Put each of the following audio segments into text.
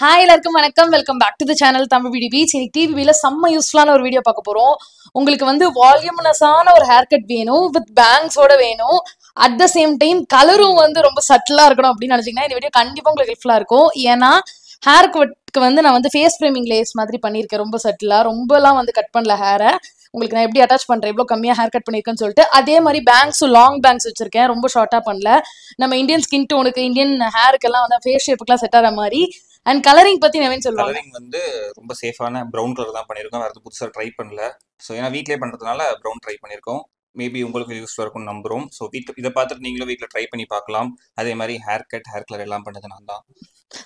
Hi எல்லாருக்கும் வணக்கம். Welcome back to the channel Tamil video beach. இன்னைக்கு டிவில செம்ம யூஸ்ஃபுல்லான ஒரு வீடியோ பார்க்க போறோம். உங்களுக்கு வந்து வால்யூமினஸான ஒரு ஹேர் கட் வேணும், வித் பேங்க்ஸோட வேணும், அட் த சேம் டைம் கலரும் வந்து ரொம்ப சட்டிலா இருக்கணும் அப்படின்னு நினைச்சீங்கன்னா இந்த வீடியோ கண்டிப்பா உங்களுக்கு ஹெல்ப்ஃபுல்லா இருக்கும். ஏன்னா ஹேர் கட்க்கு வந்து நான் வந்து ஃபேஸ் ஃப்ரேமிங் லேஸ் மாதிரி பண்ணியிருக்கேன். ரொம்ப சட்டிலா, ரொம்பலாம் வந்து கட் பண்ணல ஹேரை. உங்களுக்கு நான் எப்படி அட்டாச் பண்றேன், எவ்வளோ கம்மியாக ஹேர் கட் பண்ணியிருக்கேன்னு சொல்லிட்டு. அதே மாதிரி பேங்க்ஸும் லாங் பேங்க்ஸ் வச்சிருக்கேன், ரொம்ப ஷார்ட்டா பண்ணல. நம்ம இந்தியன் ஸ்கின் டோனுக்கு, இந்தியன் ஹேருக்கெல்லாம் வந்து ஃபேஸ் ஷேப்புக்குலாம் செட் ஆகிற மாதிரி. அண்ட் கலரிங் பத்தி நவீன் சொல்லுவாங்க. கலரிங் வந்து ரொம்ப சேஃபான ப்ரௌன் கலர் தான் பண்ணியிருக்கோம். வேறு புதுசாக ட்ரை பண்ணல. ஸோ ஏன்னா வீட்லேயே பண்ணுறதுனால ப்ரௌன் ட்ரை பண்ணியிருக்கோம். மேபி உங்களுக்கு யூஸ்ஃபுல்லாக இருக்கும்னு நம்புகிறோம். ஸோ இதை பார்த்துட்டு நீங்களும் வீட்டில் ட்ரை பண்ணி பார்க்கலாம். அதே மாதிரி ஹேர் கட், ஹேர் கலர் எல்லாம் பண்ணது நான் தான்.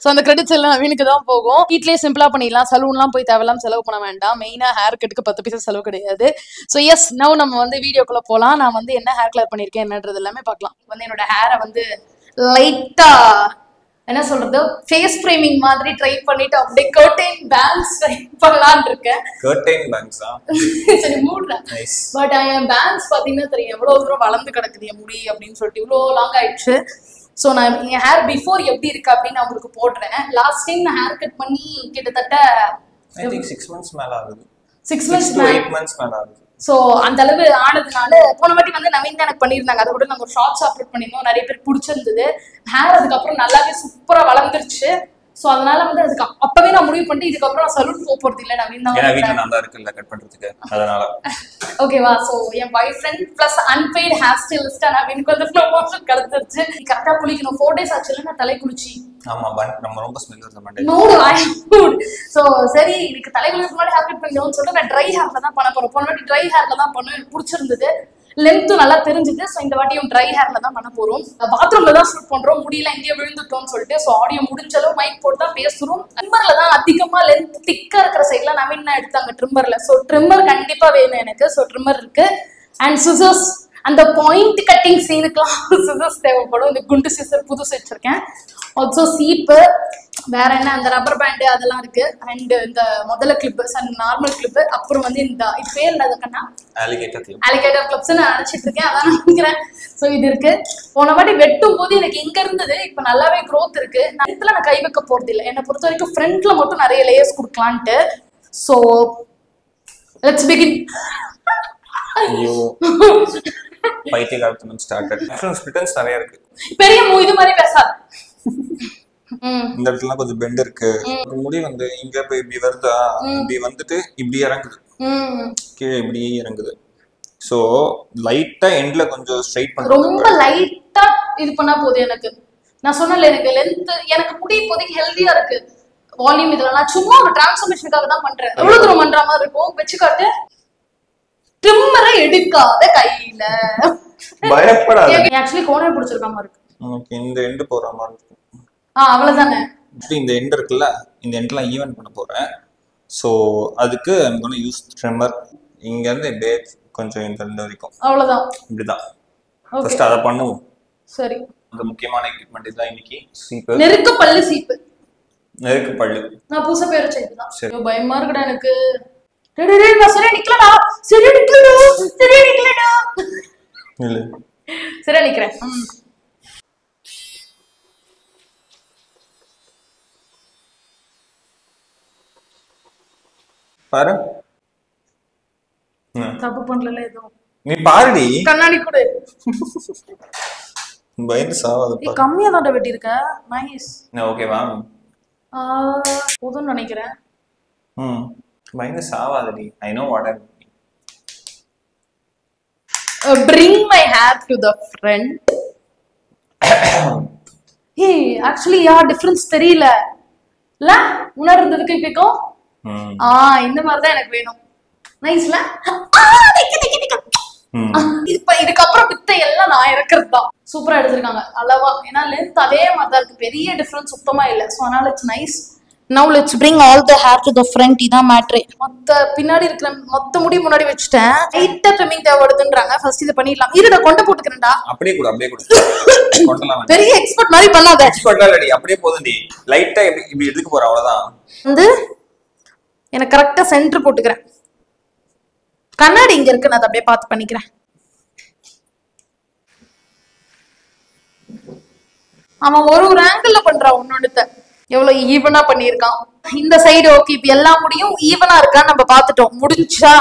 ஸோ அந்த கிரெடிட்ஸ் எல்லாம் நவீனுக்கு தான் போகும். வீட்லேயே சிம்பிளா பண்ணிடலாம், சலூன்லாம் போய் தேவையில்லாம செலவு பண்ண வேண்டாம். மெயினாக ஹேர் கட்டுக்கு 10 பைசா செலவு கிடையாது. ஸோ எஸ், நவ் நம்ம வந்து வீடியோக்குள்ள போகலாம். நான் வந்து என்ன ஹேர் கலர் பண்ணியிருக்கேன் என்னன்றது எல்லாமே பார்க்கலாம். வந்து என்னோட ஹேரை வந்து லைட்டா என்ன சொல்றது, ஃபேஸ் ஃப்ரேமிங் மாதிரி ட்ரை பண்ணிட்டு அப்படியே கர்டைன் பேங்க்ஸ் ட்ரை பண்ணலான்னு இருக்கேன். கர்டைன் பேங்க்ஸா? சரி மூடுறேன். பட் என் பேங்க்ஸ் பார்த்தீங்கன்னா தெரியும் எவ்வளோ தூரம் வளர்ந்து கிடக்குது என் முடி அப்படின்னு சொல்லிட்டு, இவ்வளோ லாங் ஆயிடுச்சு. ஸோ நான் என் ஹேர் பிஃபோர் எப்படி இருக்கு அப்படின்னு நான் உங்களுக்கு போடுறேன். லாஸ்ட் டைம் நான் ஹேர் கட் பண்ணி கிட்டத்தட்ட 6 months மேல ஆகுது. 6 months 8 months மேல ஆகுது. ஸோ அந்த அளவு ஆனதுனால போன வாட்டி வந்து நவீன் தான் எனக்கு பண்ணியிருந்தாங்க. அதை கூட நாங்கள் ஒரு ஷார்ட்ஸ் அப்லோட் பண்ணியிருந்தோம், நிறைய பேர் பிடிச்சிருந்தது. ஹேர் அதுக்கப்புறம் நல்லாவே சூப்பரா வளர்ந்துருச்சு. ஸோ அதனால வந்து அதுக்கு அப்பவே நான் முடிவு பண்ணிட்டு இதுக்கப்புறம் நான் சலூன் போறது இல்லை நவீன் தான். ஏன்னா வீட்டில் நான் தான் இருக்குல்ல கட் பண்றதுக்கு, அதனால. ஓகேவா? ஸோ என் பாய் ஃப்ரெண்ட் பிளஸ் அன்பெய்ட் ஹேர் ஸ்டைலிஸ்டா நவீனுக்கு வந்து ப்ரமோஷன் கிடைச்சிருச்சு. கரெக்டா குளிக்கணும். 4 days ஆச்சுல நான் தலை குளிச்சு. ஆமா, நம்ம ரொம்ப ஸ்மெல் வருது மண்டே. ஸோ சரி எனக்கு தலை குளிக்க முன்னாடி ஹேர் கட் பண்ணிக்கணும்னு சொல்லிட்டு நான் ட்ரை ஹேர்ல தான் பண்ண போறேன். போன வாட்டி ட்ரை ஹேர்ல தான் பண்ண, எனக்கு பிடிச்சிருந்தது, லென்த்தும் நல்லா தெரிஞ்சுது. ஸோ இந்த வாட்டியும் ட்ரை ஹேர்ல தான் பண்ண போறோம். பாத்ரூம்ல தான் ஷூட் பண்றோம், முடியல எங்கேயோ விழுந்துட்டோம்னு சொல்லிட்டு. ஸோ ஆடியோ முடிஞ்சளவு மைக் போட்டு தான் பேசுறோம். ட்ரிம்மர்ல தான் அதிகமா லென்த் திக்கா இருக்கிற சைட்ல நவீன் தான் எடுத்தாங்க ட்ரிம்மர்ல. ஸோ ட்ரிம்மர் கண்டிப்பா வேணும் எனக்கு. ஸோ ட்ரிம்மர் இருக்கு. அண்ட் சிசர்ஸ், அந்த பாயிண்ட் கட்டிங் சீனுக்குலாம் சிசர்ஸ் தேவைப்படும். இந்த குண்டு சிசர் புதுசு வச்சிருக்கேன். ஆல்சோ சீப்பு, வேற என்ன அந்த ரப்பர் பேண்டு அதெல்லாம் இருக்கு. அண்ட் இந்த முதல்ல கிளிப்பு, நார்மல் கிளிப்பு, அப்புறம் வந்து இந்த இது பேர் என்னதுக்கன்னா அலிகேட்டர் கிளிப்ஸ் நான் நினைச்சிட்டு இருக்கேன், அதான் நினைக்கிறேன். ஸோ இது இருக்கு. போன வாட்டி வெட்டும் போது எனக்கு இங்க இருந்தது, இப்ப நல்லாவே க்ரோத் இருக்கு. இடத்துல நான் கை வைக்க போறது இல்லை. என்னை பொறுத்த வரைக்கும் ஃப்ரண்ட்ல மட்டும் நிறைய லேயர்ஸ் கொடுக்கலான்ட்டு. So let's begin. ஐயோ பைத்தியகாரத்தனம் ஸ்டார்டட். ஸ்பிளிட்டன்ஸ் நிறைய இருக்கு. பெரிய இது மாதிரி பேசாது. இந்த இடத்துல கொஞ்சம் பெண்ட் இருக்கு. முடி வந்து இங்க போய் இப்படி வருதா, இப்படி வந்துட்டு இப்படி இறங்குது, கீழே இப்படி இறங்குது. சோ லைட்டா எண்ட்ல கொஞ்சம் ஸ்ட்ரைட் பண்ண, ரொம்ப லைட்டா இது பண்ணா போதும். எனக்கு நான் சொன்னல, எனக்கு லென்த், எனக்கு முடி இப்போதைக்கு ஹெல்தியா இருக்கு. வால்யூம் இதெல்லாம் நான் சும்மா ஒரு டிரான்ஸ்ஃபர்மேஷனுக்காக தான் பண்றேன். எவ்வளவு தூரம் பண்ற மாதிரி இருக்கும் வச்சுக்காட்டு. ட்ரிம்மரை எடுக்காத கையில பயப்படாத. ஆக்சுவலி கோணல் பிடிச்சிருக்க மாதிரி இருக்கு. ஓகே, இந்த எண்ட் போற மாதிரி இருக்கு. அவ்வளவுதானே. இந்த எண்ட் இருக்குல்ல, இந்த எண்ட்லாம் ஈவன் பண்ண போறேன். ஸோ அதுக்கு I'm going to use trimmer. இங்க இருந்து இப்படியே கொஞ்சம் இந்த ரெண்டு வரைக்கும், அவ்வளவுதான். இப்படிதான் ஃபர்ஸ்ட் அதை பண்ணுவோம். சரி, இந்த முக்கியமான எக்யூப்மெண்ட் இதுதான் இன்னைக்கு. சீப்பு, நெருக்கு பல்லு சீப்பு, நெருக்கு பல்லு. நான் புதுசா பேர் வச்சேன். இதுதான் பயமா இருக்குடா எனக்கு. நான் சரியா நிக்கலடா, சரியா நிக்கலடா, சரியா நிக்கலடா. இல்ல சரியா நிக்கிறேன். பாரு, தப்பு பண்ணல ஏதோ. நீ பாருடி, கண்ணாடி கொடு. பயந்து சாவாத. நீ கம்மியா தான் வெட்டி இருக்க. நைஸ். ஓகேவா? போதும்னு நினைக்கிறேன். பயந்து சாவாதடி. I know what I'm doing. Bring my hair to the front. Hey, actually difference தெரியல. இல்ல முன்னாடி இருந்ததுக்கு இப்போக்கும் இந்த மாதிரி தான் எனக்கு வேணும். நைஸ்ல. இதுக்கப்புறம் பித்த எல்லாம் நான் இறக்குறது தான். சூப்பரா எடுத்திருக்காங்க அளவா. ஏன்னா லென்த் அதே மாதிரி தான் இருக்கு, பெரிய டிஃபரன்ஸ் சுத்தமா இல்லை. ஸோ அதனால it's nice. Now let's bring all the hair to the front. இதான் மேட்ரே. மொத்த பின்னாடி இருக்கிற மொத்த முடி முன்னாடி வச்சுட்டேன். லைட்டா ட்ரிமிங் தேவைப்படுதுன்றாங்க. ஃபர்ஸ்ட் இதை பண்ணிடலாம். இருடா கொண்டை போட்டுக்கிறேன்டா. அப்படியே கூட, அப்படியே கூட கொண்டலாம். பெரிய எக்ஸ்பர்ட் மாதிரி பண்ணாத. எக்ஸ்பர்ட் இல்லடி, அப்படியே போதும்டி. லைட்டா இப்படி எடுத்துக்க போற, அவ்வளவுதான். வந்து எனக்கு கரெக்டா சென்டர் போட்டுக்கிறேன். கண்ணாடி இங்க இருக்கு, நான் அதை அப்படியே பார்த்து பண்ணிக்கிறேன். அவன் ஒரு ஆங்கிள் பண்றான் ஒன்னொன்னுத்த. எவ்வளவு ஈவனா பண்ணிருக்கான். இந்த சைடு ஓகே. இப்ப எல்லா முடியும் ஈவனா இருக்கான்னு நம்ம பாத்துட்டோம். முடிஞ்சா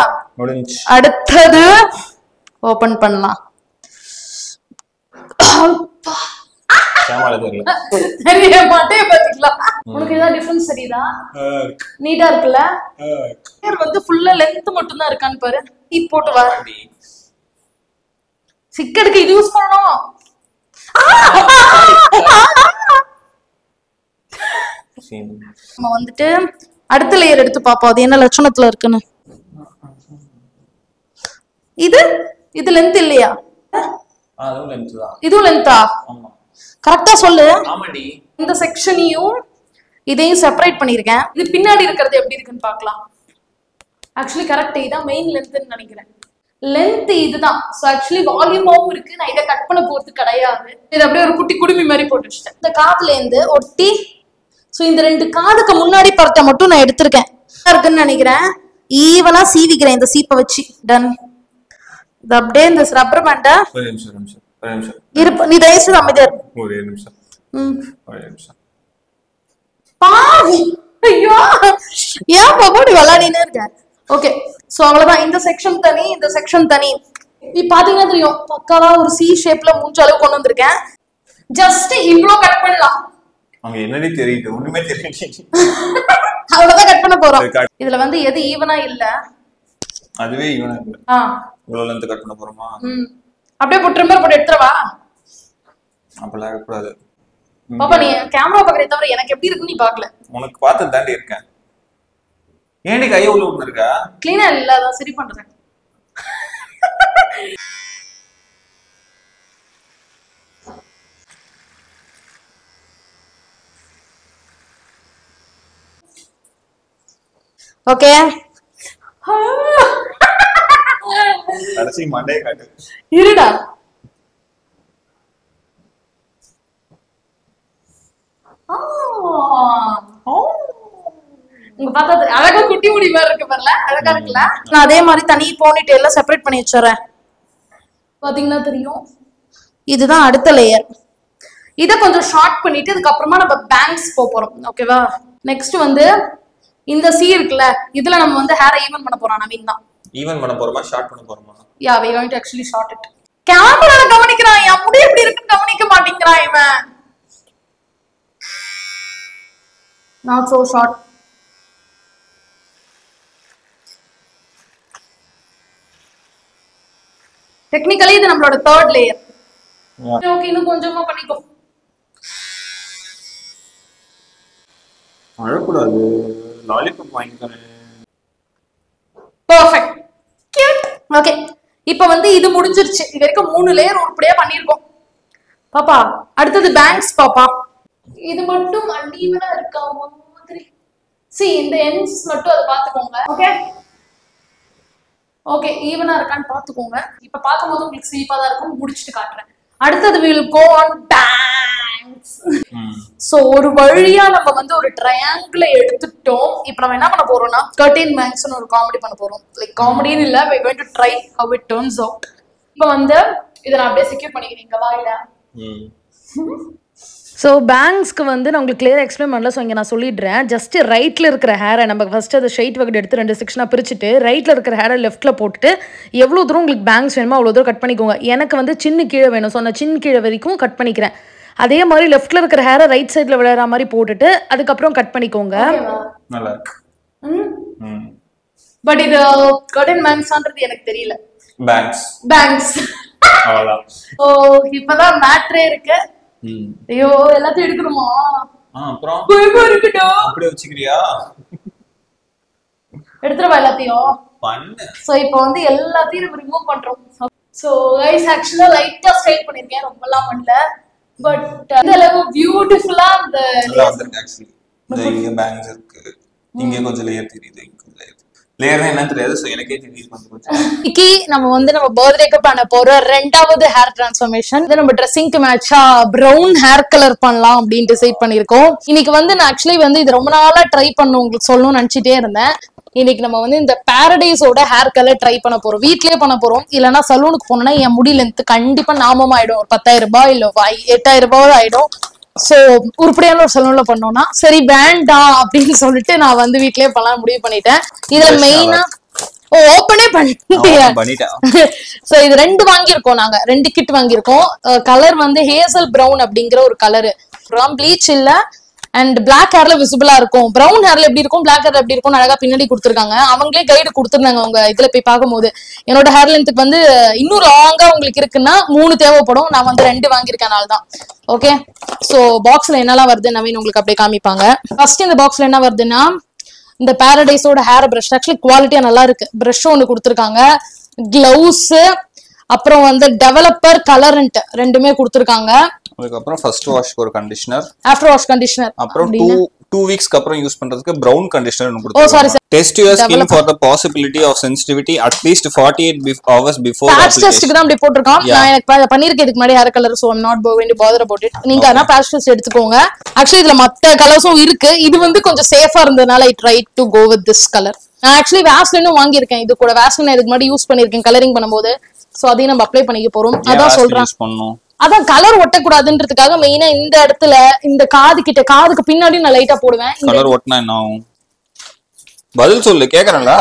அடுத்தது ஓபன் பண்ணலாம். தெரிய மாட்டே பாத்தீங்களா? உனக்கு ஏதாவது டிஃபரன்ஸ் தெரியுதா? நீட்டா இருக்குல்ல? ஹேர் வந்து ஃபுல்லா லென்த் மட்டும் தான் இருக்கான்னு பாரு. டீப் போட்டு வா. சிக்கெடுக்கு இது யூஸ் பண்ணணும். நம்ம வந்துட்டு அடுத்த லேயர் எடுத்து பாப்போம் அது என்ன லட்சணத்துல இருக்குன்னு. இது இது லென்த் இல்லையா? இதுவும் லென்த்தா? கரெக்டா சொல்லு. இந்த செக்ஷனையும் இதையும் செப்பரேட் பண்ணிருக்கேன். இது பின்னாடி இருக்கிறது எப்படி இருக்குன்னு பாக்கலாம். Actually correct. இதான் மெயின் லென்த்னு நினைக்கிறேன். லென்த் இதுதான். சோ ஆக்சுவலி வால்யூமாவும் இருக்கு. நான் இதை கட் பண்ண போறது கிடையாது. இது அப்படியே ஒரு குட்டி குடுமி மாதிரி போட்டு வச்சுட்டேன். இந்த காதுல இருந்து ஒட்டி சோ இந்த ரெண்டு காதுக்கு முன்னாடி படத்தை மட்டும் நான் எடுத்திருக்கேன். இருக்குன்னு நினைக்கிறேன். ஈவனா சீவிக்கிறேன் இந்த சீப்பை வச்சு. டன். இது அப்படியே இந்த ரப்பர் பேண்ட இருப்பு. நீ தயவுசெய்து அமைதியா இருக்கு. ஒரே நிமிஷம். ஐயோ ஏன் பாப்பா நீ விளையாடினே இருக்க? ஓகே. சோ அவ்வளவுதான். இந்த செக்ஷன் தனி, இந்த செக்ஷன் தனி. நீ பாத்தீங்கன்னா தெரியும் பக்காவா ஒரு சி ஷேப்ல மூஞ்ச அளவு கொண்டு வந்திருக்கேன். ஜஸ்ட் இவ்ளோ கட் பண்ணலாம். அங்க என்னடி தெரியுது? ஒண்ணுமே தெரியல. அவ்வளவுதான் கட் பண்ண போறோம். இதுல வந்து எது ஈவனா இல்ல. அதுவே ஈவனா இல்ல. இவ்வளவு லென்த் கட் பண்ண போறோமா? அப்படியே போட்டு ட்ரிம்மர் போட்டு எடுத்துறவா? அப்பலாம் இருக்க கூடாது. பாப்பா நீ கேமரா பாக்கறே தவிர எனக்கு எப்படி இருக்குன்னு நீ பார்க்கல. உனக்கு பார்த்து தாண்டி இருக்கேன். ஏன்டி கைய உள்ள விட்டு இருக்கா? க்ளீனா இல்ல அத சரி பண்றேன். ஓகே. கடைசி மண்டே காட்டு. இருடா. உங்க பார்த்தா அழகா குட்டி முடி மாதிரி இருக்கு பாருல. அழகா இருக்குல்ல? நான் அதே மாதிரி தனி போனிடெயில செப்பரேட் பண்ணி வச்சுறேன். பாத்தீங்கன்னா தெரியும். இதுதான் அடுத்த லேயர். இத கொஞ்சம் ஷார்ட் பண்ணிட்டு அதுக்கு அப்புறமா நம்ம பேங்க்ஸ் போறோம். ஓகேவா? நெக்ஸ்ட் வந்து இந்த சி இருக்குல்ல, இதுல நம்ம வந்து ஹேர் ஈவன் பண்ண போறோம். நவீன் தான் ஈவன் பண்ண போறோமா ஷார்ட் பண்ண போறோமா? யா we going to actually short it. கேமரால கவனிக்கிறான். என் முடி எப்படி இருக்குன்னு கவனிக்க மாட்டேங்கிறான் இவன். not so short. டெக்னிக்கலி இது நம்மளோட தேர்ட் லேயர். ஓகே இன்னும் கொஞ்சமா பண்ணிக்கோ. அழக்கூடாது. லாலிபாப் வாங்கிக்கிறேன். பெர்ஃபெக்ட். கியூட். ஓகே. இப்போ வந்து இது முடிஞ்சிருச்சு. இது வரைக்கும் 3 லேயர் உருப்படியா பண்ணிருக்கோம். பாப்பா அடுத்தது பேங்க்ஸ் பாப்பா. இது மட்டும் அன்ஈவனா இருக்கா மாதிரி. see இந்த எண்ட்ஸ் மட்டும் அத பாத்துக்கோங்க. ஓகே ஓகே ஈவனா இருக்கான்னு பாத்துக்கோங்க. இப்ப பாக்கும்போது உங்களுக்கு சீப்பா தான் இருக்கும். முடிச்சிட்டு காட்டுறேன். அடுத்தது we will go on bangs. So ஒரு வழியா நம்ம வந்து ஒரு ட்ரையாங்கிள் எடுத்துட்டோம். இப்போ நம்ம என்ன பண்ண போறோம்னா கர்டன் பேங்க்ஸ்னு ஒரு காமெடி பண்ண போறோம். லைக் காமெடின்னு இல்ல, we are going to try how it turns out. இப்போ வந்து இத நான் அப்படியே செக்யூர் பண்ணிக்கிறேன் இங்க வாயில. ஸோ பேங்க்ஸ்க்கு வந்து நான் உங்களுக்கு கிளியராக எக்ஸ்பிளைன் பண்ணல. ஸோ இங்கே நான் சொல்லிடுறேன். ஜஸ்ட் ரைட்டில் இருக்கிற ஹேரை நம்ம ஃபஸ்ட்டு அதை ஷைட் வகட் எடுத்து 2 செக்ஷனாக பிரிச்சுட்டு ரைட்டில் இருக்கிற ஹேரை லெஃப்ட்டில் போட்டுட்டு எவ்வளோ தூரம் உங்களுக்கு பேங்க்ஸ் வேணுமோ அவ்வளோ தூரம் கட் பண்ணிக்கோங்க. எனக்கு வந்து சின்ன கீழே வேணும். ஸோ நான் சின்ன கீழே வரைக்கும் கட் பண்ணிக்கிறேன். அதே மாதிரி லெஃப்ட்டில் இருக்கிற ஹேரை ரைட் சைடில் விளையாடுற மாதிரி போட்டுட்டு அதுக்கப்புறம் கட் பண்ணிக்கோங்க. பட் இது கர்டன் பேங்க்ஸ்ன்றது எனக்கு தெரியல. பேங்க்ஸ் ஓ இப்பதான் மேட்ரே இருக்கு. ஐயோ எல்லாத்தையும் எடுக்கணுமா? அப்புறம் இருக்கட்டும். அப்படியே வச்சுக்கிறியா? எடுத்துறவா எல்லாத்தையும் பண்ணு. சோ இப்போ வந்து எல்லாத்தையும் நம்ம ரிமூவ் பண்றோம். சோ गाइस ஆக்சுவலா லைட்டா ஸ்டைல் பண்ணிருக்கேன். ரொம்பலாம் பண்ணல. பட் இந்த அளவு பியூட்டிஃபுல்லா அந்த ஆக்சுவலி இங்க பேங்க்ஸ் இருக்கு. இங்க கொஞ்சம் லேயர் தெரியுது. இங்க கொஞ்சம் லேயர் என்ன தெரியாது. சோ எனக்கே தெரியுது கொஞ்சம். இன்னைக்கு நம்ம வந்து நம்ம பர்த்டேக்கு பண்ண போற 2வது ஹேர் டிரான்ஸ்ஃபர்மேஷன். இது நம்ம ட்ரெஸ்ஸிங்க்கு மேட்சா பிரவுன் ஹேர் கலர் பண்ணலாம் அப்படின்னு டிசைட் பண்ணிருக்கோம். இன்னைக்கு வந்து நான் ஆக்சுவலி வந்து இது ரொம்ப நாளா ட்ரை பண்ண உங்களுக்கு சொல்லணும்னு நினைச்சிட்டே இருந்தேன். இன்னைக்கு நம்ம வந்து இந்த பாரடைஸோட ஹேர் கலர் ட்ரை பண்ண போறோம். வீட்லயே பண்ண போறோம். இல்லைன்னா சலூனுக்கு போனோம்னா என் முடி லென்த் கண்டிப்பா நாமமா ஆயிடும். ஒரு 10,000 ரூபாய் இல்ல 8,000 ரூபாய் ஆயிடும். சோ உருப்படியான ஒரு சலூன்ல பண்ணோம்னா சரி வேண்டாம் அப்படின்னு சொல்லிட்டு நான் வந்து வீட்லயே பண்ணலாம் முடிவு பண்ணிட்டேன். இதுல மெயினா ஓபனே பண்ணிட்டேன். சோ இது 2 வாங்கியிருக்கோம், நாங்க 2 கிட் வாங்கியிருக்கோம். கலர் வந்து ஹேசல் பிரவுன் அப்படிங்கிற ஒரு கலரு. ப்ளீச் இல்ல அண்ட் பிளாக் ஹேர்ல விசிபிளா இருக்கும். பிரவுன் ஹேர்ல எப்படி இருக்கும், பிளாக் ஹேர்ல எப்படி இருக்கும் அழகா பின்னாடி கொடுத்துருக்காங்க. அவங்களே கைடு கொடுத்துருந்தாங்க அவங்க இதுல போய் பார்க்கும்போது. என்னோட ஹேர் லென்த்துக்கு வந்து இன்னும் லாங்கா உங்களுக்கு இருக்குன்னா 3 தேவைப்படும். நான் வந்து 2 வாங்கியிருக்கேன் தான். ஓகே, சோ பாக்ஸ்ல என்னெல்லாம் வருது நவீன் உங்களுக்கு அப்படியே காமிப்பாங்க. ஃபர்ஸ்ட் இந்த பாக்ஸ்ல என்ன வருதுன்னா இந்த பாரடைஸோட ஹேர் பிரஷ். ஆக்சுவலி குவாலிட்டியா நல்லா இருக்கு. பிரஷ் ஒன்று கொடுத்துருக்காங்க, கிளவுஸ், அப்புறம் வந்து டெவலப்பர், கலரண்ட் 2மே கொடுத்துருக்காங்க. அதுக்கப்புறம் ஃபர்ஸ்ட் வாஷ் ஒரு கண்டிஷனர், ஆஃப்டர் வாஷ் கண்டிஷனர், அப்புறம் 2 வீக்ஸ்க்கு அப்புறம் யூஸ் பண்றதுக்கு பிரவுன் கண்டிஷனர் கொடுத்துருக்காங்க. Sorry sir. Test your skin for the possibility of sensitivity at least 48 hours before patch testக்கு தான் அப்படி போட்டுருக்கான். நான் எனக்கு பண்ணிருக்கேன் இதுக்கு முன்னாடி hair colour, so I'm not going to bother about it. நீங்க ஆனா patch test எடுத்துக்கோங்க. ஆக்சுவலி இதுல மத்த கலர்ஸும் இருக்கு. இது வந்து கொஞ்சம் சேஃபா இருந்ததனால I tried to go with this color. நான் ஆக்சுவலி வாஸ்லினும் வாங்கியிருக்கேன். இது கூட வாஸ்லின் இதுக்கு முன்னாடி யூஸ் பண்ணிருக்கேன் கலரிங் பண்ணும்போது. சோ அதையும் நம்ம அப்ளை பண்ணிக்க போறோம். அதான் சொல்றேன். அதான் கலர் ஒட்டக்கூடாதுன்றதுக்காக மெயினா இந்த இடத்துல இந்த காதுக்கு பின்னாடி நான் லைட்டா போடுவேன். கலர் ஒட்டினா என்ன ஆகும்? பதில் சொல்லு, கேக்குறேன்ல.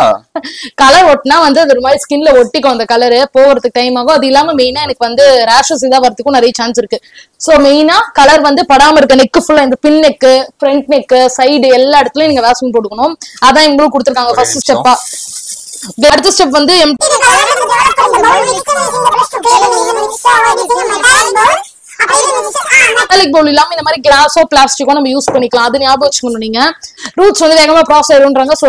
கலர் ஒட்டினா வந்து அது ஒரு மாதிரி ஸ்கின்ல ஒட்டிக்கும். அந்த கலர் போறதுக்கு டைம் ஆகும். அது இல்லாம மெயினா எனக்கு வந்து ரேஷஸ் இதா வரதுக்கும் நிறைய சான்ஸ் இருக்கு. சோ மெயினா கலர் வந்து படாம இருக்க நெக் ஃபுல்லா, இந்த பின் நெக், ஃப்ரண்ட் நெக், சைடு எல்லா இடத்துலயும் நீங்க வேஸ்லின் போட்டுக்கணும். அதான் இவங்களும் கொடுத்துருக்காங்க ஃபர்ஸ்ட் ஸ்டெப்பா. அடுத்த ஸ்டெப் வந்து மெட்டாலிக் பவுல் இல்லாம இந்த மாதிரி கிளாஸோ பிளாஸ்டிக்கோ நம்ம யூஸ் பண்ணிக்கலாம். அது ஞாபகம் வச்சுக்கணும். நீங்க ரூட்ஸ் வந்து வேகமா ப்ராசஸ் ஆயிரும்ன்றாங்க. சோ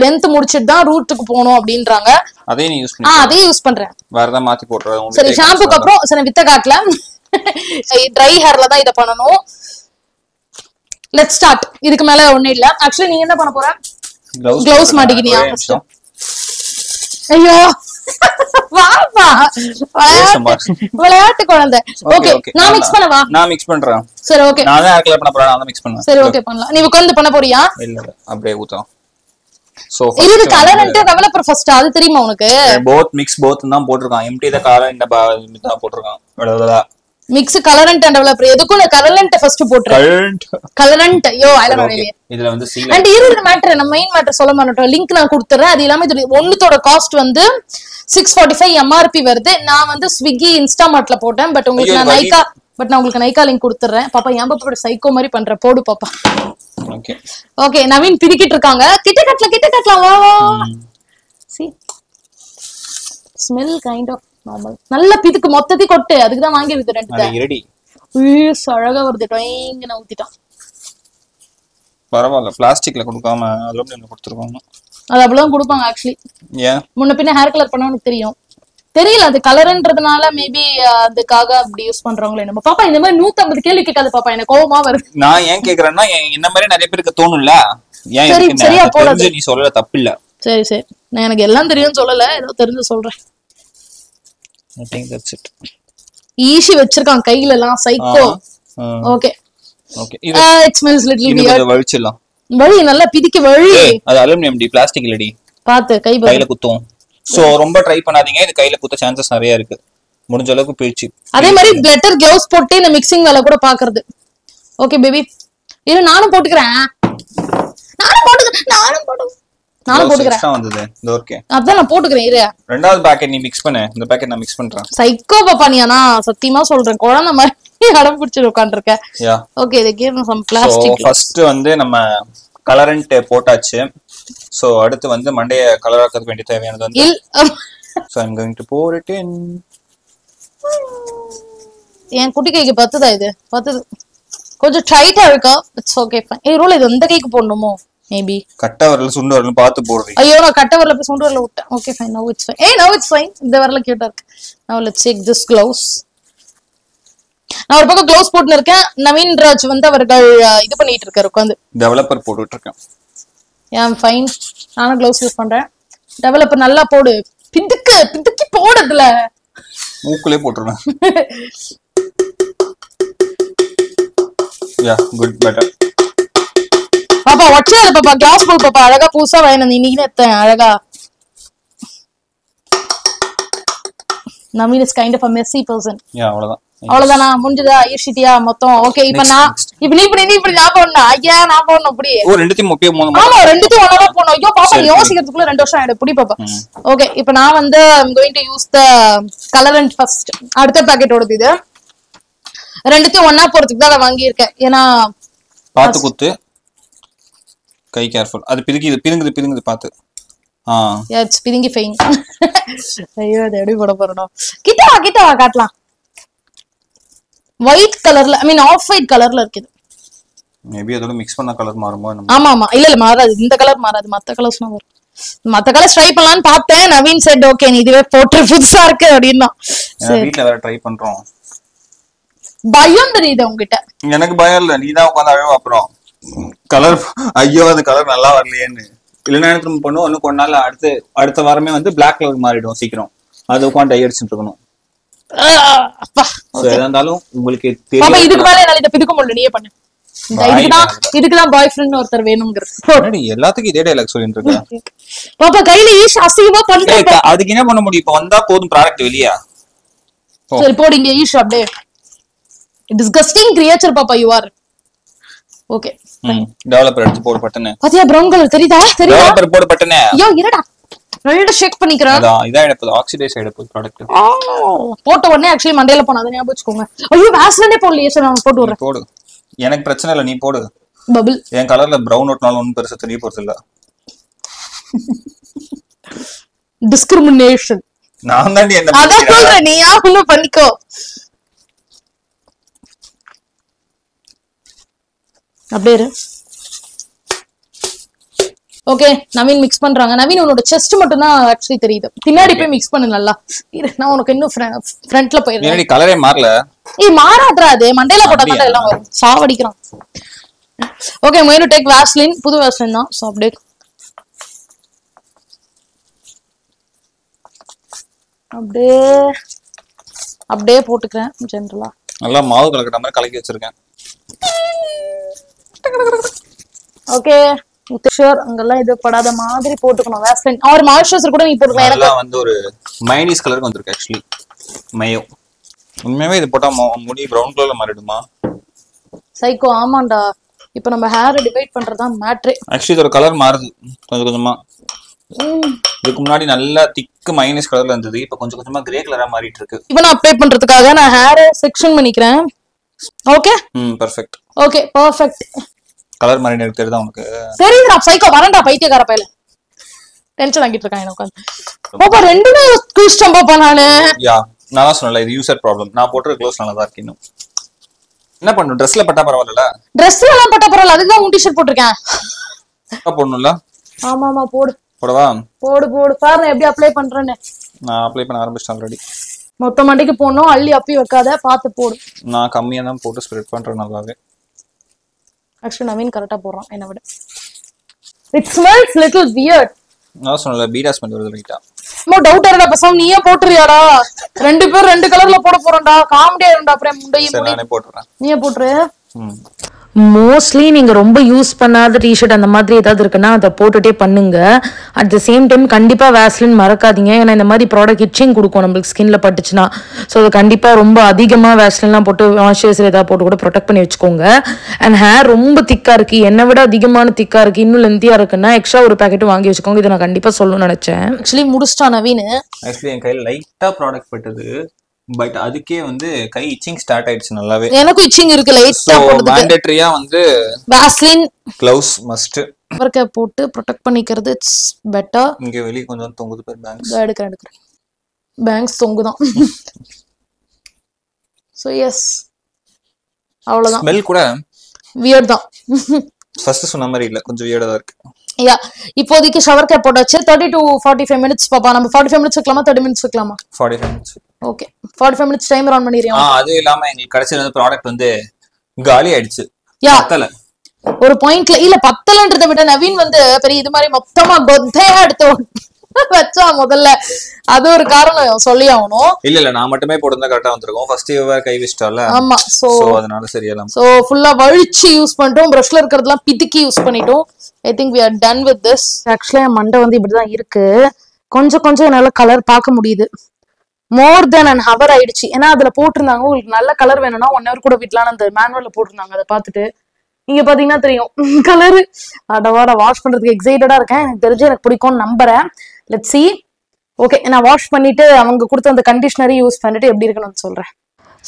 லென்த் முடிச்சிட்டு தான் ரூட்டுக்கு போகணும் அப்படின்றாங்க. அதே நீ யூஸ் பண்ணு. அதே யூஸ் பண்றேன். வேற ஏதாவது மாத்தி போடுறேன். சரி, ஷாம்புக்கு அப்புறம் சரி வித்த காட்டல. ட்ரை ஹேர்ல தான் இத பண்ணனும். Let's start. இதுக்கு மேல ஒண்ணு இல்ல. ஆக்சுவலி நீங்க என்ன பண்ண போற? க்ளவுஸ் மாட்டிக்கினியா? ஐயோ வாப்பா, விளையாட்டு குழந்தை. ஓகே, நான் மிக்ஸ் பண்ணவா? நான் மிக்ஸ் பண்றேன். சரி ஓகே. நான் தான் ஆர்கல பண்ண போறேன். நான் மிக்ஸ் பண்ணேன். சரி ஓகே பண்ணலாம். நீ உட்கார்ந்து பண்ண போறியா? இல்ல அப்படியே ஊத்தலாம். சோ இது கலர் அண்ட் டெவலப்பர் ஃபர்ஸ்ட் அது தெரியுமா உனக்கு? போத் மிக்ஸ் போத் தான் போட்டுருக்கான். எம்டி த கலர் இந்த தான் போட்டுருக்கான். மிக்ஸ் கலரண்ட் அண்ட் டெவலப்பர் எதுக்கும் நான் கலரண்ட் ஃபர்ஸ்ட் போட்றேன். கலரண்ட் ஐயோ ஐ லவ் இட். இதுல வந்து சீல் அண்ட் இது மேட்டர் நம்ம மெயின் மேட்டர் சொல்ல மாட்டோம். லிங்க் நான் கொடுத்துறேன். அது இல்லாம இது ஒண்ணுத்தோட காஸ்ட் வந்து 645 MRP வருது. நான் வந்து ஸ்விக்கி இன்ஸ்டாமார்ட்ல போட்டேன். பட் உங்களுக்கு நான் நைகா லிங்க் கொடுத்துறேன். பாப்பா ஏன் பாப்பா சைக்கோ மாதிரி பண்ற? போடு பாப்பா. ஓகே ஓகே, நவீன் பிரிக்கிட்டு இருக்காங்க. கிட்ட கட்டலாம் வா வா. see smell kind of normal. நல்ல பிதுக்கு மொத்தத்தை கொட்டு. அதுக்கு தான் வாங்கி வித்து ரெண்டு. ரெடி. அழகா வருது. டைங்க நான் ஊத்திட்டான். பரவாயில்ல, பிளாஸ்டிக்ல கொடுக்காம அலுமினியம்ல கொடுத்துருக்காங்க. அது அப்படிதான் கொடுப்பாங்க ஆக்சுவலி. ஏன் முன்ன பின்ன ஹேர் கலர் பண்ணா உனக்கு தெரியும். தெரியல அது கலர்ன்றதுனால மேபி அதுக்காக அப்படி யூஸ் பண்றவங்களே. நம்ம பாப்பா இந்த மாதிரி 150 கேள்வி கேட்காது பாப்பா, எனக்கு கோவமா வருது. நான் ஏன் கேக்குறேன்னா என்ன மாதிரி நிறைய பேருக்கு தோணும்ல. ஏன் சரி சரியா போடுது. நீ சொல்லல தப்பு இல்ல. சரி சரி, நான் எனக்கு எல்லாம் தெரியும்னு சொல்லல, ஏதோ தெரிஞ்சு சொல்றேன். I think that's it. Easy வச்சிருக்கான் கையில எல்லாம் psycho. Okay okay, it smells little weird. இது வழிச்சலாம். வழி நல்லா பிதிக்கு வழி. அது அலுமினியம் டி, பிளாஸ்டிக் இல்லடி. பாத்து கையில குத்தும். சோ ரொம்ப ட்ரை பண்ணாதீங்க. இது கையில குத்த சான்சஸ் நிறைய இருக்கு. முடிஞ்ச அளவுக்கு பிரிச்சு. அதே மாதிரி கிளிட்டர் கிளவுஸ் போட்டு இந்த மிக்சிங் வேலை கூட பாக்குறது. ஓகே பேபி, இரு நானும் போட்டுக்கிறேன். நானும் போட்டுக்கிறேன். வந்தது இந்த ஓகே, அதான் நான் போட்டுக்கிறேன். இரு ரெண்டாவது பாக்கெட் நீ மிக்ஸ் பண்ணு. இந்த பாக்கெட் நான் மிக்ஸ் பண்றேன். சைக்கோ பாப்பா நீ, ஆனா சத்தியமா சொல்றேன் குழந்தை மாதிரி அடம் பிடிச்சிட்டு உட்கார்ந்திருக்க. ஓகே, இது give me some plastic. First வந்து நம்ம கலரண்ட் போட்டாச்சு. சோ அடுத்து வந்து மண்டைய கலர் ஆக்கிறதுக்கு வேண்டிய தேவையானது வந்து so I'm going to pour it in. என் குட்டி கைக்கு பத்துதா? இது பத்துது. கொஞ்சம் டைட்டா இருக்கா. It's okay fine. ஏய் ரோல், இது இந்த கைக்கு போடணுமோ? மேபி கட்ட வரல சுண்டு வரல பார்த்து போடுறீங்க. ஐயோ நான் கட்ட வரல போய் சுண்டு வரல விட்டேன். ஓகே ஃபைன், நவ இட்ஸ் ஃபைன். ஏய் நவ இட்ஸ் ஃபைன். இந்த வரல கியூட்டா இருக்கு. நவ லெட்ஸ் டேக் திஸ் gloves. நான் ஒரு பக்கம் gloves போட்டுன்னு இருக்கேன். நவீன் ராஜ் வந்து அவர்கள் இது பண்ணிட்டு இருக்காரு உட்கார்ந்து. டெவலப்பர் போட்டுட்டு இருக்கேன். ஐ அம் ஃபைன். நானும் gloves யூஸ் பண்றேன். டெவலப்பர் நல்லா போடு. பிதுக்கி போடுதுல மூக்குலயே போட்டுறேன். யா குட் பெட்டர். பாப்பா வச்சாரு பாப்பா கிளாஸ் போல் பாப்பா அழகா புதுசா வாங்கினது இன்னைக்கு நேத்தேன் அழகா. Naveen is kind of a messy person. Yeah, அவ்வளவுதான். அவ்வளவுதானா முடிஞ்சதா ஈஷிட்டியா மொத்தம் ஓகே இப்ப நான் இப்ப நீ இப்படி நான் போடணும் ஐயா நான் போடணும் அப்படி ரெண்டுத்தையும் முக்கிய ஆமா ரெண்டுத்தையும் ஒன்னாதான் போடணும் ஐயோ பாப்பா யோசிக்கிறதுக்குள்ள 2 வருஷம் ஆயிடும் புடி பாப்பா ஓகே இப்ப நான் வந்து I'm going to use the colorant first அடுத்த பாக்கெட்டோடது இது ரெண்டுத்தையும் ஒன்னா போறதுக்கு தான் வாங்கியிருக்கேன் ஏன்னா பாத்து குத்து கை கேர்ஃபுல் அது பிதுங்குது பாத்து இட்ஸ் பிதுங்கி ஃபைன் ஐயோ அது எப்படி போட போறோம் கிட்ட வா காட்டலாம் ஒயிட் கலர்ல ஐ மீன் ஆஃப் ஒயிட் கலர்ல இருக்குது மேபி அதோட mix பண்ண கலர் மாறுமோ ஆமா இல்ல மாறாது இந்த கலர் மாறாது மத்த கலர்ஸ்லாம் வரும் மத்த கலர் ட்ரை பண்ணலாம்னு பார்த்தேன் நவீன் செட் ஓகே நீ இதுவே போட்டு புதுசா இருக்கு அப்படினா சரி வீட்ல வேற ட்ரை பண்றோம் பயம் தெரியுது உன்கிட்ட எனக்கு பயம் இல்ல நீ தான் உட்கார்ந்து அழுவ அப்புறம் கலர் ஐயோ அந்த கலர் நல்லா வரலையேன்னு இல்லைன்னா எனக்கு பண்ணுவோம் இன்னும் கொஞ்ச நாள் அடுத்த வாரமே வந்து பிளாக் கலர் மாறிடும் சீக்கிரம் அது உட்காந்து டை அடிச்சுட்டு இருக்கணும் இருந்தாலும் உங்களுக்கு தெரியும் இதுக்கு மேல என்னால இத பிதுக்க முடியல நீயே பண்ணு இதுக்குதான் பாய் ஃப்ரெண்ட் ஒருத்தர் வேணும்ங்கறது எல்லாத்துக்கும் இதே டைலாக் சொல்லிட்டு இருக்க பாப்பா கையில ஈஷ் அசிங்கமா பண்றேன் அதுக்கு என்ன பண்ண முடியும் இப்ப வந்தா போதும் ப்ராடக்ட் வெளியா சரி போடுங்க ஈஷ் அப்படியே டிஸ்கஸ்டிங் கிரியேச்சர் பாப்பா யூ ஆர் ஓகே டெவலப்பர் எடுத்து போடு பட்டனே பாத்தியா பிரவுன் கலர் தெரியுதா டெவலப்பர் போடு பட்டனே ஐயோ இருடா ரெண்டு ஷேக் பண்ணிக்கிறேன் இதா இடப்பு ஆக்சிடைஸ் ஆயிடுது ப்ராடக்ட் போட்ட உடனே एक्चुअली மண்டையில போனா அத ஞாபகம் வச்சுக்கோங்க ஐயோ வாஸ்லினே போடலையே சரி நான் போட்டு வரேன் போடு எனக்கு பிரச்சனை இல்ல நீ போடு பபிள் என் கலர்ல பிரவுன் ஓட்னாலும் ஒண்ணும் பெருசா தெரிய போறது இல்ல டிஸ்கிரிமினேஷன் நான் தான் என்ன அத சொல்றேன் நீ யாவுன்னு பண்ணிக்கோ அப்படியே ஓகே நவீன் மிக்ஸ் பண்றாங்க நவீன் உன்னோட செஸ்ட் மட்டும் தான் ஆக்சுவலி தெரியுது பின்னாடி போய் மிக்ஸ் பண்ணு நல்லா நான் உனக்கு இன்னும் ஃப்ரண்ட்ல போயிடுறேன் என்னடி கலரே மாறல மாறாதடா அது மண்டையில போட்டா தான் எல்லாம் வரும் சாவடிக்கிறான் okay I'm going to take Vaseline புது Vaseline தான் சோ அப்படியே போட்டுக்கிறேன் ஜெனரலா நல்லா மாவு கலக்கிற மாதிரி கலக்கி வச்சிருக்கேன் ஓகே ஷூர் அங்கெல்லாம் இது படாத மாதிரி போட்டுக்கணும் வாஸ்லின் ஆர் மாய்ஸ்சரைசர் கூட நீ போட்டுக்கலாம் எனக்கு வந்து ஒரு மைனீஸ் கலருக்கு வந்திருக்கு एक्चुअली மயோ உண்மையாவே இது போட்டா முடி பிரவுன் கலர்ல மாறிடுமா சைக்கோ ஆமாண்டா இப்போ நம்ம ஹேர் டிவைட் பண்றதா மேட்டர் एक्चुअली இதோட கலர் மாறுது கொஞ்சம் கொஞ்சமா இதுக்கு முன்னாடி நல்லா திக் மைனஸ் கலர்ல இருந்தது இப்போ கொஞ்சம் கொஞ்சமா கிரே கலரா மாறிட்டு இருக்கு இப்போ நான் அப்ளை பண்றதுக்காக நான் ஹேர் செக்ஷன் பண்ணிக்கிறேன் okay perfect okay perfect colour மாறி எனக்கு தெரியுதா உனக்கு சரிடா சைக்கோ வரண்டா பைத்தியக்கார பையல டென்ஷன் ஆகிட்டு இருக்கான் எனக்கு பாப்பா ரெண்டுமே குளிச்சிட்டேன் பாப்பா நானு நான் தான் சொன்னல இது யூசர் ப்ராப்ளம் நான் போட்டுற க்ளோஸ் நல்லா தான் இருக்கு இன்னும் என்ன பண்ணணும் ட்ரெஸ்ல பட்டா பரவாயில்ல ட்ரெஸ்ல எல்லாம் பட்டா பரவாயில்ல அதுதான் உன் டி-ஷர்ட் போட்டுருக்கேன் போடணும்ல ஆமா போடு போடவா போடு பாரு நான் எப்படி அப்ளை பண்றேன்னு நான் அப்ளை பண்ண ஆரம்பிச்சிட்டேன் ஆல்ரெடி மொத்த மண்டைக்கு போடணும் அள்ளி அப்பி வைக்காத பார்த்து போடு நான் கம்மியா தான் போட்டு ஸ்ப்ரெட் பண்றேன் நல்லாவே ஆக்சுவலி நவீன் கரெக்டா போடுறான் என்ன விட இட் ஸ்மெல்ஸ் லிட்டில் வியர்ட் நான் சொன்னல பீடா ஸ்மெல் வருது லைட்டா மோ டவுட் வரடா பசங்க நீயே போட்றியாடா ரெண்டு பேர் ரெண்டு கலர்ல போட போறோம்டா காமெடியா இருந்தா அப்புறம் முண்டையும் நானே போட்றேன் நீயே போட்று மோஸ்ட்லி நீங்க ரொம்ப யூஸ் பண்ணாத டிஷர்ட் அந்த மாதிரி ஏதாவது இருக்குன்னா அதை போட்டுட்டே பண்ணுங்க. அட் த சேம் டைம் கண்டிப்பா வேஸ்லின் மறக்காதீங்க. ஏன்னா இந்த மாதிரி ப்ராடக்ட் இச்சிங் கொடுக்கும் நம்மளுக்கு ஸ்கின்ல பட்டுச்சுன்னா. ஸோ அது கண்டிப்பா ரொம்ப அதிகமா வேஸ்லின்லாம் போட்டு மாய்ஸ்சரைசர் ஏதாவது போட்டு கூட ப்ரொடெக்ட் பண்ணி வச்சுக்கோங்க. அண்ட் ஹேர் ரொம்ப திக்கா இருக்கு, என்னை விட அதிகமான திக்கா இருக்கு, இன்னும் லென்த்தியா இருக்குன்னா எக்ஸ்ட்ரா ஒரு பேக்கெட் வாங்கி வச்சுக்கோங்க. இதை நான் கண்டிப்பா சொல்லணும்னு நினைச்சேன். ஆக்சுவலி முடிச்சிட்டா நவீன். ஆக்சுவலி என் கையில் லைட்டா ப்ராடக்ட் பட்டது, பட் அதுக்கே வந்து கை இச்சிங் ஸ்டார்ட் ஆயிடுச்சு நல்லாவே. எனக்கும் இச்சிங் இருக்கு லைட்டா. மேண்டேட்டரியா வந்து வாஸ்லின் க்ளவுஸ் மஸ்ட் வர்க்க போட்டு ப்ரொடெக்ட் பண்ணிக்கிறது இட்ஸ் பெட்டர். இங்க வெளிய கொஞ்சம் தொங்குது பேர் பேங்க்ஸ். எடுக்கிறேன் பேங்க்ஸ் தொங்குதான். சோ எஸ் அவ்வளவுதான். ஸ்மெல் கூட வியர்ட் தான். ஃபர்ஸ்ட் சொன்ன மாதிரி இல்ல, கொஞ்சம் வியர்டா தான் இருக்கு. யா இப்போதைக்கு ஷவர் கேப் போட்டாச்சு. 30 to 45 மினிட்ஸ் பாப்பா. நம்ம 45 மினிட்ஸ் வைக்கலாமா 30 மினிட்ஸ் வைக்கலாமா? 45 minutes. Okay 45 minutes timer on பண்ணிரியா? அது இல்லாம எங்களுக்கு கடைசில வந்து ப்ராடக்ட் வந்து காலி ஆயிடுச்சு. பத்தல ஒரு பாயிண்ட்ல இல்ல, பத்தலன்றதை விட நவீன் வந்து பெரிய இது மாதிரி மொத்தமா கொத்தையா எடுத்து வச்சா முதல்ல. அது ஒரு காரணம் சொல்லி ஆகணும். இல்ல நான் மட்டுமே போட்டுருந்தா கரெக்டா வந்திருக்கும். ஃபர்ஸ்ட் இவ கை வச்சிட்டால. ஆமா. சோ அதனால சரியாலாம். சோ ஃபுல்லா வழிச்சு யூஸ் பண்ணிட்டோம். பிரஷ்ல இருக்கிறதெல்லாம் பிதுக்கி யூஸ் பண்ணிட்டோம். I think we are done with this. ஆக்சுவலா என் மண்டை வந்து இப்படிதான் இருக்கு. கொஞ்சம் என்னால கலர் பார்க்க முடியுது. மோர் தென் அண்ட் ஹவர் ஆயிடுச்சு. ஏன்னா அதுல போட்டிருந்தாங்க உங்களுக்கு நல்ல கலர் வேணும்னா 1 hour கூட விடலான்னு அந்த மேனுவல்ல போட்டிருந்தாங்க. அதை பார்த்துட்டு இங்க பாத்தீங்கன்னா தெரியும் கலரு. அடவாட வாஷ் பண்றதுக்கு எக்ஸைட்டடா இருக்கேன். எனக்கு தெரிஞ்சு எனக்கு பிடிக்கும்னு நம்புறேன். Let's see. ஓகே, நான் வாஷ் பண்ணிட்டு அவங்க கொடுத்த அந்த கண்டிஷனரை யூஸ் பண்ணிட்டு எப்படி இருக்குன்னு சொல்றேன்.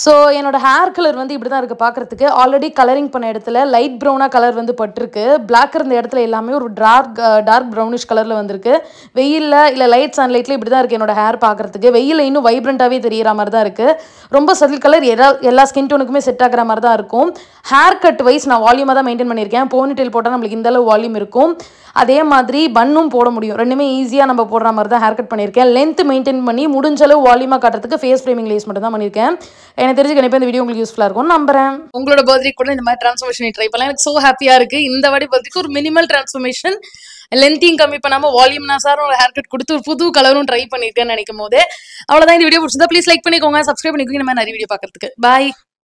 ஸோ என்னோட ஹேர் கலர் வந்து இப்படி தான் இருக்குது பார்க்குறதுக்கு. ஆல்ரெடி கலரிங் பண்ண இடத்துல லைட் ப்ரௌனாக கலர் வந்து பட்டிருக்கு. பிளாக் இருந்த இடத்துல எல்லாமே ஒரு டார்க் ப்ரௌனிஷ் கலரில் வந்திருக்கு. வெயிலில் இல்லை லைட் சன்லைட்டில் இப்படி தான் இருக்குது என்னோட ஹேர் பார்க்குறதுக்கு. வெயிலில் இன்னும் வைப்ரண்ட்டாகவே தெரிகிற மாதிரி தான் இருக்குது. ரொம்ப சட்டில் கலர் எல்லா ஸ்கின் டோனுக்குமே செட் ஆகிற மாதிரி தான் இருக்கும். ஹேர் கட் வைஸ் நான் வால்யூமாக தான் மெயின்டைன் பண்ணியிருக்கேன். போனிடெயில் போட்டால் நம்மளுக்கு இந்த அளவு வால்யூம் இருக்கும். அதே மாதிரி பன்னும் போட முடியும். ரெண்டுமே ஈஸியாக நம்ம போடுற மாதிரி தான் ஹேர் கட் பண்ணியிருக்கேன். லென்த் மெயின்டைன் பண்ணி முடிஞ்ச அளவு வால்யூமாக காட்டுறதுக்கு ஃபேஸ் ஃப்ரேமிங் லேஸ் மட்டும் தான் பண்ணியிருக்கேன். எனக்கு தெரிஞ்சு கண்டிப்பாக இந்த வீடியோ உங்களுக்கு யூஸ்ஃபுல்லாக இருக்கும்னு நம்புறேன். உங்களோட பர்த்டே கூட இந்த மாதிரி டிரான்ஸ்ஃபர்மேஷன் ட்ரை பண்ணலாம். எனக்கு ஸோ ஹாப்பியாக இருக்குது. இந்த வாட்டி பர்த்டேக்கு ஒரு மினிமல் டிரான்ஸ்ஃபர்மேஷன், லென்த்தையும் கம்மி பண்ணாமல் வால்யூம் நான் சார் ஒரு ஹேர் கட் கொடுத்து ஒரு புது கலரும் ட்ரை பண்ணியிருக்கேன்னு நினைக்கும் போது அவ்வளோதான். இந்த வீடியோ பிடிச்சிருந்தா ப்ளீஸ் லைக் பண்ணிக்கோங்க, சப்ஸ்கிரைப் பண்ணிக்கோங்க இந்த மாதிரி நிறைய வீடியோ பார்க்கறதுக்கு. பாய்.